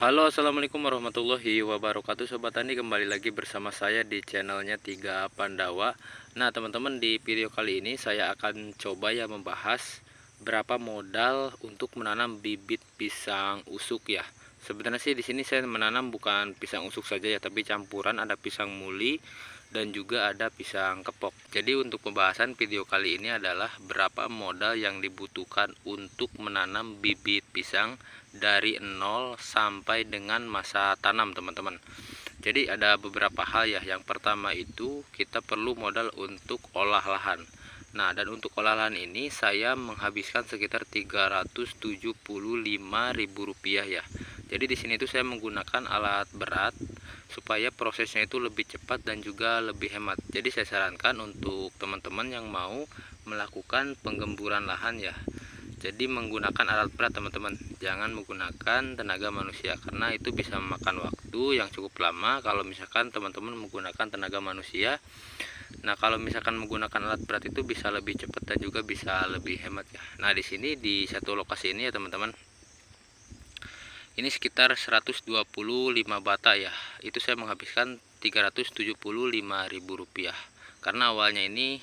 Halo, assalamualaikum warahmatullahi wabarakatuh. Sobat Tani, kembali lagi bersama saya di channelnya Tiga Pandawa. Nah teman-teman, di video kali ini saya akan coba ya membahas berapa modal untuk menanam bibit pisang usuk ya. Sebenarnya sih di sini saya menanam bukan pisang usuk saja ya, tapi campuran, ada pisang muli dan juga ada pisang kepok. Jadi untuk pembahasan video kali ini adalah berapa modal yang dibutuhkan untuk menanam bibit pisang dari nol sampai dengan masa tanam, teman-teman. Jadi ada beberapa hal ya. Yang pertama itu kita perlu modal untuk olah lahan. Nah, dan untuk olah lahan ini saya menghabiskan sekitar Rp375.000 ya. Jadi di sini tuh saya menggunakan alat berat supaya prosesnya itu lebih cepat dan juga lebih hemat. Jadi saya sarankan untuk teman-teman yang mau melakukan penggemburan lahan ya, jadi menggunakan alat berat, teman-teman. Jangan menggunakan tenaga manusia karena itu bisa memakan waktu yang cukup lama kalau misalkan teman-teman menggunakan tenaga manusia. Nah, kalau misalkan menggunakan alat berat itu bisa lebih cepat dan juga bisa lebih hemat ya. Nah, di sini di satu lokasi ini ya, teman-teman. Ini sekitar 125 bata ya. Itu saya menghabiskan Rp375.000. Karena awalnya ini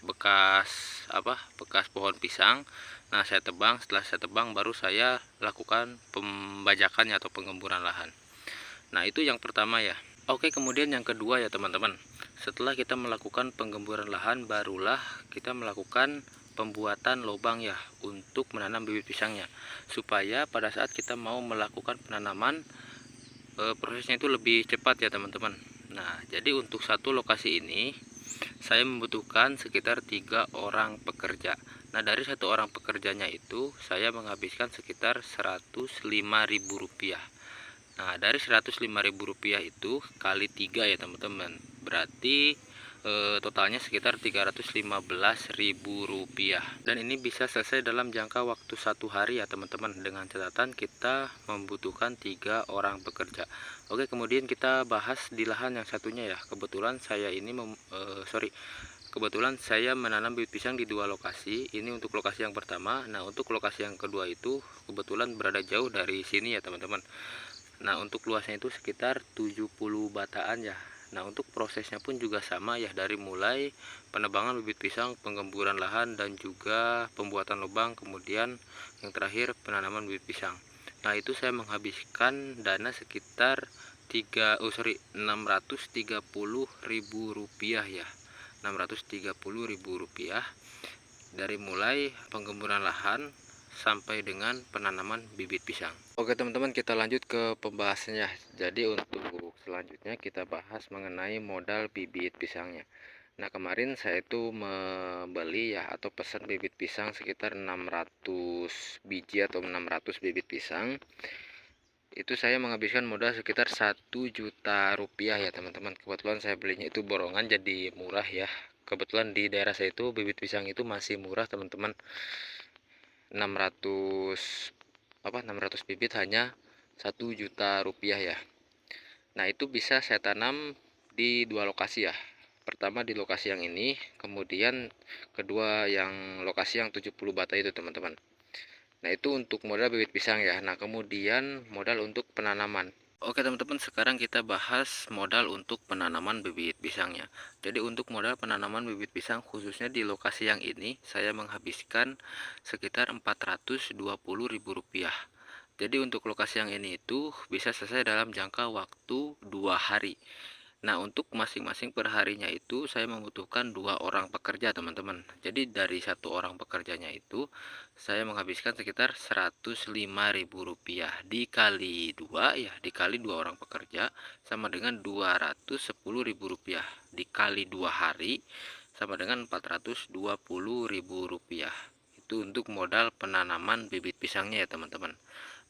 bekas pohon pisang. Nah, saya tebang. Setelah saya tebang baru saya lakukan pembajakannya atau penggemburan lahan. Nah, itu yang pertama ya. Oke, kemudian yang kedua ya, teman-teman. Setelah kita melakukan penggemburan lahan, barulah kita melakukan pembuatan lubang ya untuk menanam bibit pisangnya, supaya pada saat kita mau melakukan penanaman prosesnya itu lebih cepat ya, teman-teman. Nah, jadi untuk satu lokasi ini saya membutuhkan sekitar 3 orang pekerja. Nah, dari satu orang pekerjanya itu saya menghabiskan sekitar Rp105.000. Nah, dari Rp105.000 itu kali 3 ya, teman-teman. Berarti totalnya sekitar Rp315.000. Dan ini bisa selesai dalam jangka waktu 1 hari ya, teman-teman. Dengan catatan kita membutuhkan 3 orang pekerja. Oke, kemudian kita bahas di lahan yang satunya ya. Kebetulan saya ini Kebetulan saya menanam bibit pisang di 2 lokasi. Ini untuk lokasi yang pertama. Nah, untuk lokasi yang kedua itu kebetulan berada jauh dari sini ya, teman-teman. Nah, untuk luasnya itu sekitar 70 bataan ya. Nah, untuk prosesnya pun juga sama ya, dari mulai penebangan bibit pisang, penggemburan lahan, dan juga pembuatan lubang, kemudian yang terakhir penanaman bibit pisang. Nah, itu saya menghabiskan dana sekitar Rp630.000 ya. Rp630.000 dari mulai penggemburan lahan sampai dengan penanaman bibit pisang. Oke, teman-teman, kita lanjut ke pembahasannya. Jadi untuk selanjutnya kita bahas mengenai modal bibit pisangnya. Nah, kemarin saya itu membeli ya atau pesan bibit pisang sekitar 600 biji atau 600 bibit pisang. Itu saya menghabiskan modal sekitar Rp1 juta ya, teman-teman. Kebetulan saya belinya itu borongan jadi murah ya. Kebetulan di daerah saya itu bibit pisang itu masih murah, teman-teman. 600 bibit hanya Rp1 juta ya. Nah, itu bisa saya tanam di 2 lokasi ya. Pertama di lokasi yang ini, kemudian kedua yang lokasi yang 70 bata itu, teman-teman. Nah, itu untuk modal bibit pisang ya. Nah, kemudian modal untuk penanaman. Oke, teman-teman, sekarang kita bahas modal untuk penanaman bibit pisangnya. Jadi untuk modal penanaman bibit pisang khususnya di lokasi yang ini saya menghabiskan sekitar Rp420.000. Jadi untuk lokasi yang ini itu bisa selesai dalam jangka waktu 2 hari. Nah, untuk masing-masing perharinya itu saya membutuhkan 2 orang pekerja, teman-teman. Jadi dari 1 orang pekerjanya itu saya menghabiskan sekitar Rp105.000 dikali 2 ya, dikali 2 orang pekerja sama dengan Rp210.000 dikali 2 hari sama dengan Rp420.000. Itu untuk modal penanaman bibit pisangnya ya, teman-teman.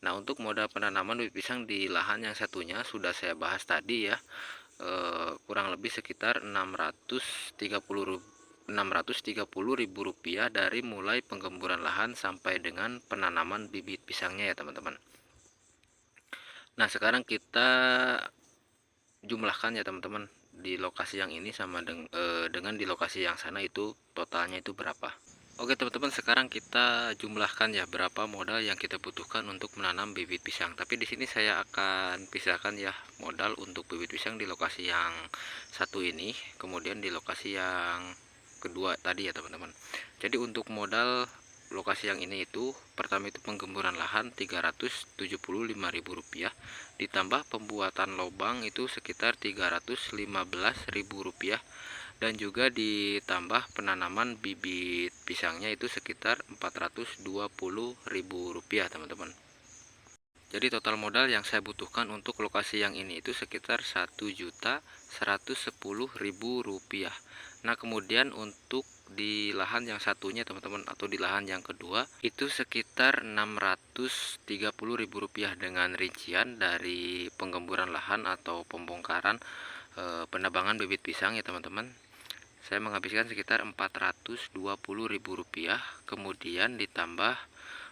Nah, untuk modal penanaman bibit pisang di lahan yang satunya sudah saya bahas tadi ya. Kurang lebih sekitar Rp630.000 dari mulai penggemburan lahan sampai dengan penanaman bibit pisangnya ya, teman-teman. Nah, sekarang kita jumlahkan ya, teman-teman, di lokasi yang ini sama dengan di lokasi yang sana itu totalnya itu berapa. Oke teman-teman, sekarang kita jumlahkan ya berapa modal yang kita butuhkan untuk menanam bibit pisang. Tapi di sini saya akan pisahkan ya modal untuk bibit pisang di lokasi yang satu ini, kemudian di lokasi yang kedua tadi ya teman-teman. Jadi untuk modal lokasi yang ini itu pertama itu penggemburan lahan Rp375.000, ditambah pembuatan lubang itu sekitar Rp315.000, dan juga ditambah penanaman bibit pisangnya itu sekitar Rp420.000 teman-teman. Jadi total modal yang saya butuhkan untuk lokasi yang ini itu sekitar Rp1.110.000. Nah kemudian untuk di lahan yang satunya teman-teman, atau di lahan yang kedua itu sekitar Rp630.000 dengan rincian dari penggemburan lahan atau pembongkaran penebangan bibit pisang ya teman-teman. Saya menghabiskan sekitar Rp420.000, kemudian ditambah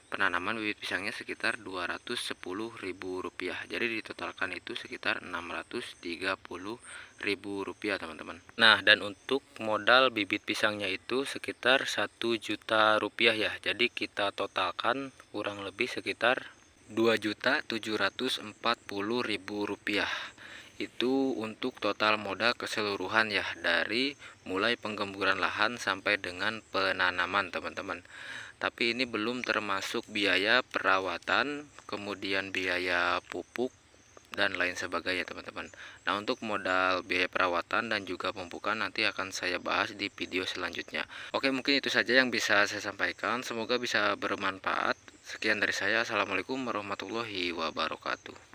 penanaman bibit pisangnya sekitar Rp210.000. Jadi ditotalkan itu sekitar Rp630.000 teman-teman. Nah, dan untuk modal bibit pisangnya itu sekitar Rp1.000.000 ya. Jadi kita totalkan kurang lebih sekitar Rp2.740.000. Itu untuk total modal keseluruhan ya, dari mulai penggemburan lahan sampai dengan penanaman teman-teman. Tapi ini belum termasuk biaya perawatan, kemudian biaya pupuk dan lain sebagainya teman-teman. Nah untuk modal biaya perawatan dan juga pemupukan nanti akan saya bahas di video selanjutnya. Oke, mungkin itu saja yang bisa saya sampaikan, semoga bisa bermanfaat. Sekian dari saya, assalamualaikum warahmatullahi wabarakatuh.